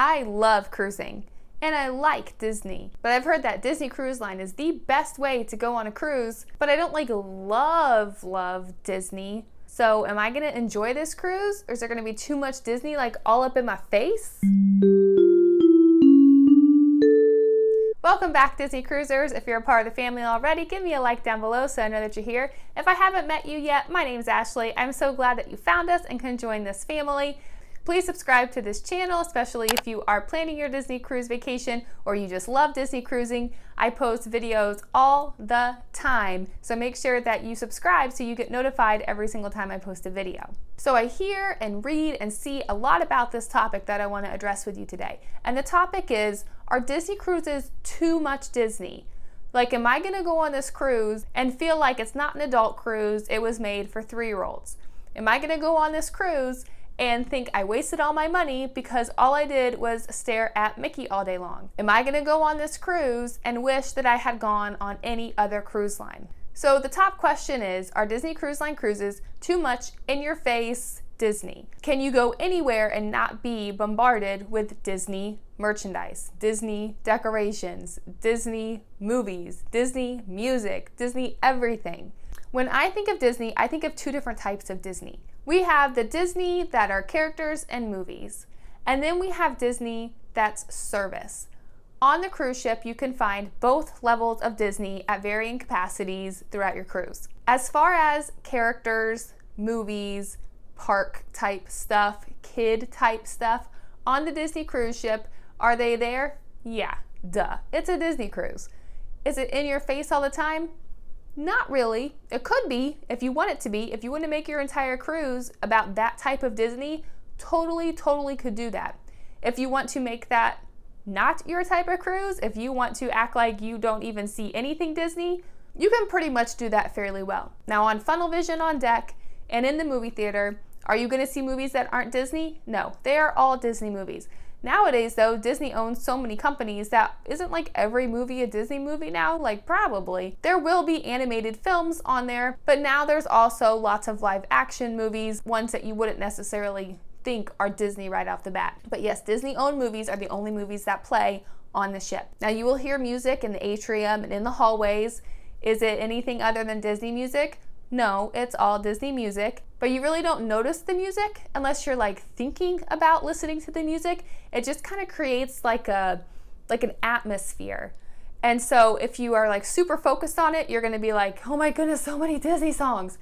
I love cruising, and I like Disney, but I've heard that Disney Cruise Line is the best way to go on a cruise, but I don't love Disney. So am I gonna enjoy this cruise, or is there gonna be too much Disney like all up in my face? Welcome back, Disney Cruisers. If you're a part of the family already, give me a like down below so I know that you're here. If I haven't met you yet, my name's Ashley. I'm so glad that you found us and can join this family. Please subscribe to this channel, especially if you are planning your Disney cruise vacation or you just love Disney cruising. I post videos all the time, so make sure that you subscribe so you get notified every single time I post a video. So I hear and read and see a lot about this topic that I want to address with you today. And the topic is, are Disney cruises too much Disney? Like, am I going to go on this cruise and feel like it's not an adult cruise, it was made for 3-year-olds? Am I going to go on this cruise and think I wasted all my money because all I did was stare at Mickey all day long? Am I gonna go on this cruise and wish that I had gone on any other cruise line? So the top question is, are Disney Cruise Line cruises too much in your face Disney? Can you go anywhere and not be bombarded with Disney merchandise, Disney decorations, Disney movies, Disney music, Disney everything? When I think of Disney, I think of two different types of Disney. We have the Disney that are characters and movies, and then we have Disney that's service. On the cruise ship, you can find both levels of Disney at varying capacities throughout your cruise. As far as characters, movies, park type stuff, kid type stuff, on the Disney cruise ship, are they there? Yeah, duh. It's a Disney cruise. Is it in your face all the time? Not really. It could be if you want it to be. If you want to make your entire cruise about that type of Disney, totally could do that. If you want to make that not your type of cruise, if you want to act like you don't even see anything Disney, you can pretty much do that fairly well. Now on Funnel Vision on deck and in the movie theater, are you going to see movies that aren't Disney? No, they are all Disney movies. Nowadays, though, Disney owns so many companies that isn't like every movie a Disney movie now, like probably. There will be animated films on there, but now there's also lots of live action movies, ones that you wouldn't necessarily think are Disney right off the bat. But yes, Disney-owned movies are the only movies that play on the ship. Now you will hear music in the atrium and in the hallways. Is it anything other than Disney music? No, it's all Disney music, but you really don't notice the music unless you're like thinking about listening to the music. It just kind of creates like an atmosphere. And so if you are like super focused on it, you're going to be like, oh my goodness, so many Disney songs.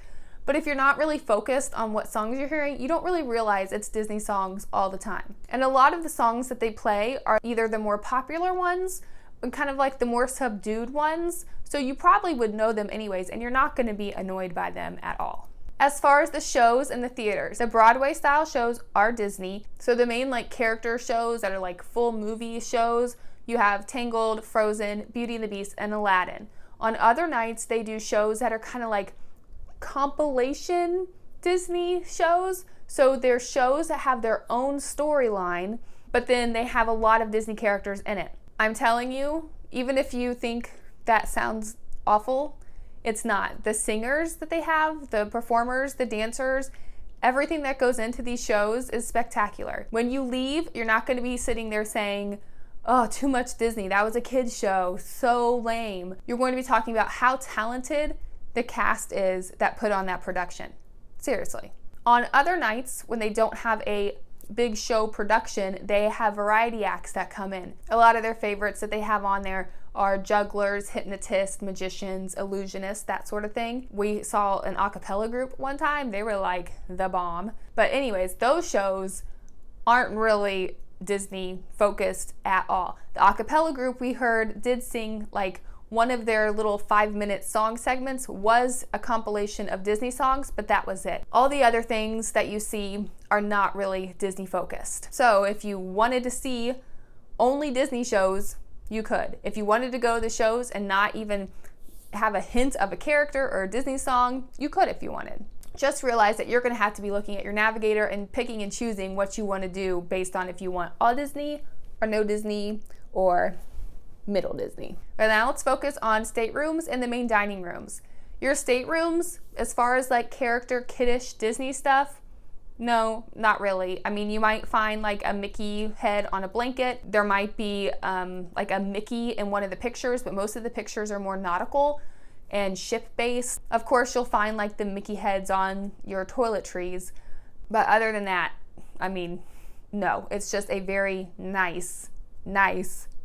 But if you're not really focused on what songs you're hearing, you don't really realize it's Disney songs all the time. And a lot of the songs that they play are either the more popular ones and kind of like the more subdued ones, so you probably would know them anyways, and you're not going to be annoyed by them at all. As far as the shows in the theaters, the Broadway style shows are Disney. So the main like character shows that are like full movie shows, you have Tangled, Frozen, Beauty and the Beast, and Aladdin. On other nights, they do shows that are kind of like compilation Disney shows. So they're shows that have their own storyline, but then they have a lot of Disney characters in it. I'm telling you, even if you think that sounds awful, it's not. The singers that they have, the performers, the dancers, everything that goes into these shows is spectacular. When you leave, you're not going to be sitting there saying, oh, too much Disney, that was a kid's show, so lame. You're going to be talking about how talented the cast is that put on that production. Seriously. On other nights, when they don't have a big show production, they have variety acts that come in. A lot of their favorites that they have on there are jugglers, hypnotists, magicians, illusionists, that sort of thing. We saw an a cappella group one time. They were like the bomb. But anyways, those shows aren't really Disney focused at all. The a cappella group we heard did sing like one of their little 5-minute song segments was a compilation of Disney songs, but that was it. All the other things that you see are not really Disney focused. So if you wanted to see only Disney shows, you could. If you wanted to go to the shows and not even have a hint of a character or a Disney song, you could if you wanted. Just realize that you're going to have to be looking at your navigator and picking and choosing what you want to do based on if you want all Disney or no Disney or middle Disney. But now let's focus on staterooms and the main dining rooms. Your staterooms, as far as like character kiddish Disney stuff, No, not really. I mean, you might find like a Mickey head on a blanket. There might be like a Mickey in one of the pictures, but most of the pictures are more nautical and ship-based. Of course, you'll find like the Mickey heads on your toiletries, but other than that, I mean, no, it's just a very nice,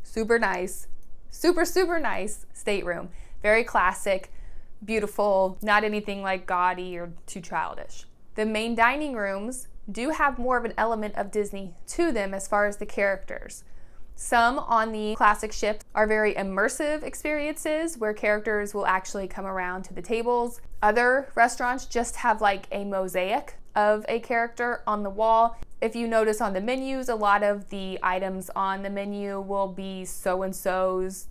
super nice stateroom. Very classic, beautiful, not anything like gaudy or too childish. The main dining rooms do have more of an element of Disney to them as far as the characters. Some on the classic ship are very immersive experiences where characters will actually come around to the tables. Other restaurants just have like a mosaic of a character on the wall. If you notice on the menus, a lot of the items on the menu will be so-and-so's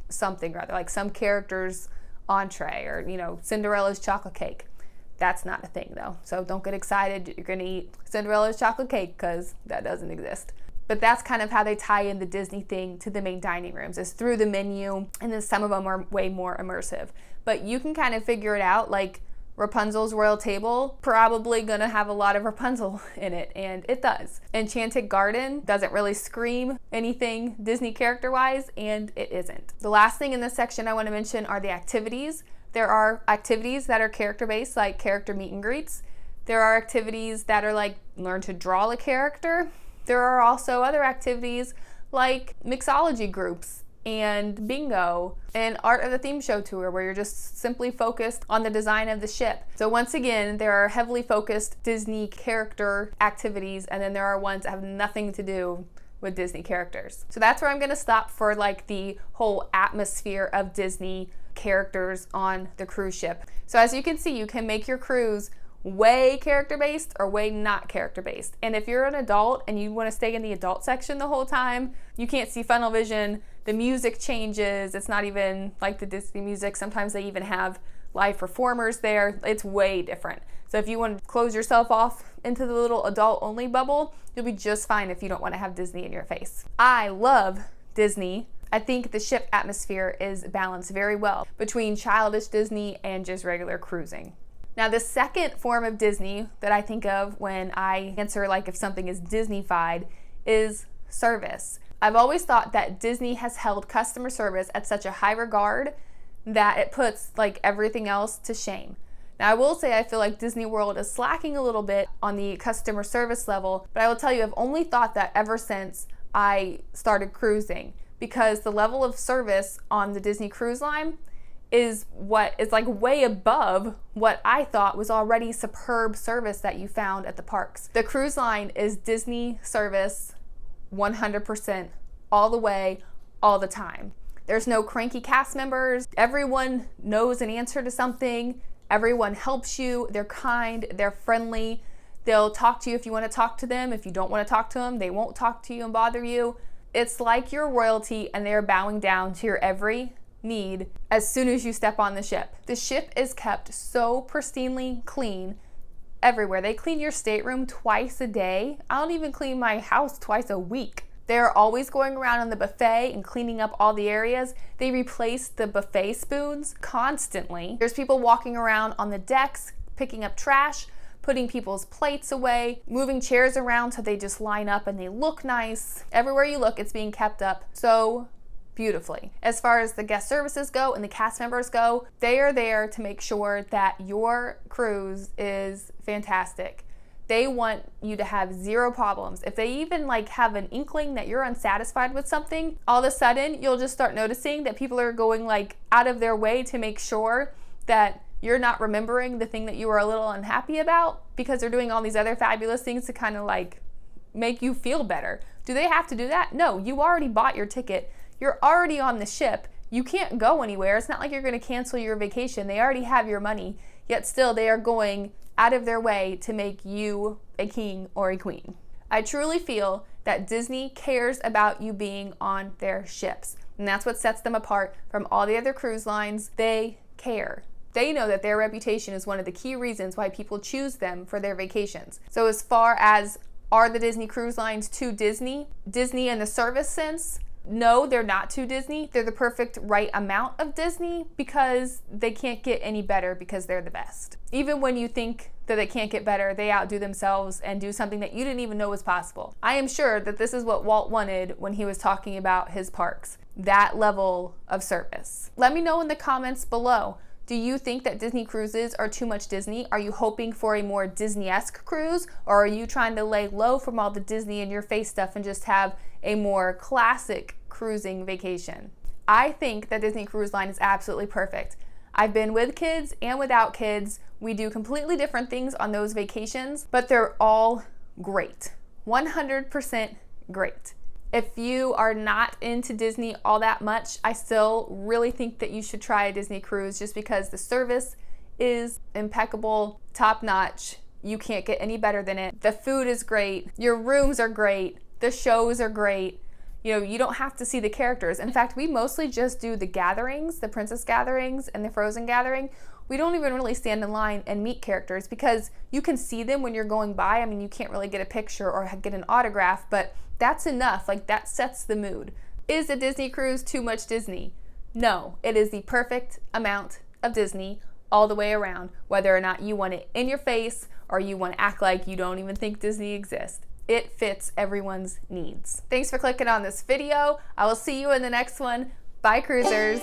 something or other, like some character's entree or, you know, Cinderella's chocolate cake. That's not a thing though. So don't get excited you're gonna eat Cinderella's chocolate cake, because that doesn't exist. But that's kind of how they tie in the Disney thing to the main dining rooms, is through the menu, and then some of them are way more immersive. But you can kind of figure it out, like Rapunzel's royal table, probably gonna have a lot of Rapunzel in it, and it does. Enchanted Garden doesn't really scream anything Disney character-wise, and it isn't. The last thing in this section I want to mention are the activities. There are activities that are character-based, like character meet and greets. There are activities that are like learn to draw a character. There are also other activities like mixology groups and bingo and Art of the Theme Show tour, where you're just simply focused on the design of the ship. So once again, there are heavily focused Disney character activities, and then there are ones that have nothing to do with Disney characters. So that's where I'm gonna stop for like the whole atmosphere of Disney characters on the cruise ship. So as you can see, you can make your cruise way character-based or way not character-based. And if you're an adult and you want to stay in the adult section the whole time, you can't see funnel vision. The music changes. It's not even like the Disney music. Sometimes they even have live performers there. It's way different. So if you want to close yourself off into the little adult-only bubble, you'll be just fine if you don't want to have Disney in your face. I love Disney. I think the ship atmosphere is balanced very well between childish Disney and just regular cruising. Now, the second form of Disney that I think of when I answer like if something is Disney-fied is service. I've always thought that Disney has held customer service at such a high regard that it puts like everything else to shame. Now, I will say I feel like Disney World is slacking a little bit on the customer service level, but I will tell you I've only thought that ever since I started cruising, because the level of service on the Disney Cruise Line is what is like way above what I thought was already superb service that you found at the parks. The cruise line is Disney service 100% all the way, all the time. There's no cranky cast members. Everyone knows an answer to something. Everyone helps you. They're kind, they're friendly. They'll talk to you if you want to talk to them. If you don't want to talk to them, they won't talk to you and bother you. It's like you're royalty and they're bowing down to your every need as soon as you step on the ship. The ship is kept so pristinely clean everywhere. They clean your stateroom twice a day. I don't even clean my house twice a week. They're always going around on the buffet and cleaning up all the areas. They replace the buffet spoons constantly. There's people walking around on the decks, picking up trash, putting people's plates away, moving chairs around so they just line up and they look nice. Everywhere you look, it's being kept up so beautifully. As far as the guest services go and the cast members go, they are there to make sure that your cruise is fantastic. They want you to have zero problems. If they even like have an inkling that you're unsatisfied with something, all of a sudden you'll just start noticing that people are going like out of their way to make sure that you're not remembering the thing that you were a little unhappy about, because they're doing all these other fabulous things to kind of like make you feel better. Do they have to do that? No, you already bought your ticket. You're already on the ship. You can't go anywhere. It's not like you're going to cancel your vacation. They already have your money, yet still they are going out of their way to make you a king or a queen. I truly feel that Disney cares about you being on their ships, and that's what sets them apart from all the other cruise lines. They care. They know that their reputation is one of the key reasons why people choose them for their vacations. So as far as are the Disney cruise lines too Disney in the service sense, no, they're not too Disney. They're the perfect right amount of Disney, because they can't get any better because they're the best. Even when you think that they can't get better. They outdo themselves and do something that you didn't even know was possible. I am sure that this is what Walt wanted when he was talking about his parks, that level of service. Let me know in the comments below. Do you think that Disney cruises are too much Disney? Are you hoping for a more Disney-esque cruise, or are you trying to lay low from all the Disney in your face stuff and just have a more classic cruising vacation? I think that Disney Cruise Line is absolutely perfect. I've been with kids and without kids. We do completely different things on those vacations, but they're all great. 100% great. If you are not into Disney all that much, I still really think that you should try a Disney cruise just because the service is impeccable, top-notch. You can't get any better than it. The food is great. Your rooms are great. The shows are great. You know, you don't have to see the characters. In fact, we mostly just do the gatherings, the princess gatherings and the Frozen gathering. We don't even really stand in line and meet characters because you can see them when you're going by. I mean, you can't really get a picture or get an autograph, but that's enough. Like, that sets the mood. Is a Disney cruise too much Disney? No, it is the perfect amount of Disney all the way around, whether or not you want it in your face or you want to act like you don't even think Disney exists. It fits everyone's needs. Thanks for clicking on this video. I will see you in the next one. Bye, cruisers.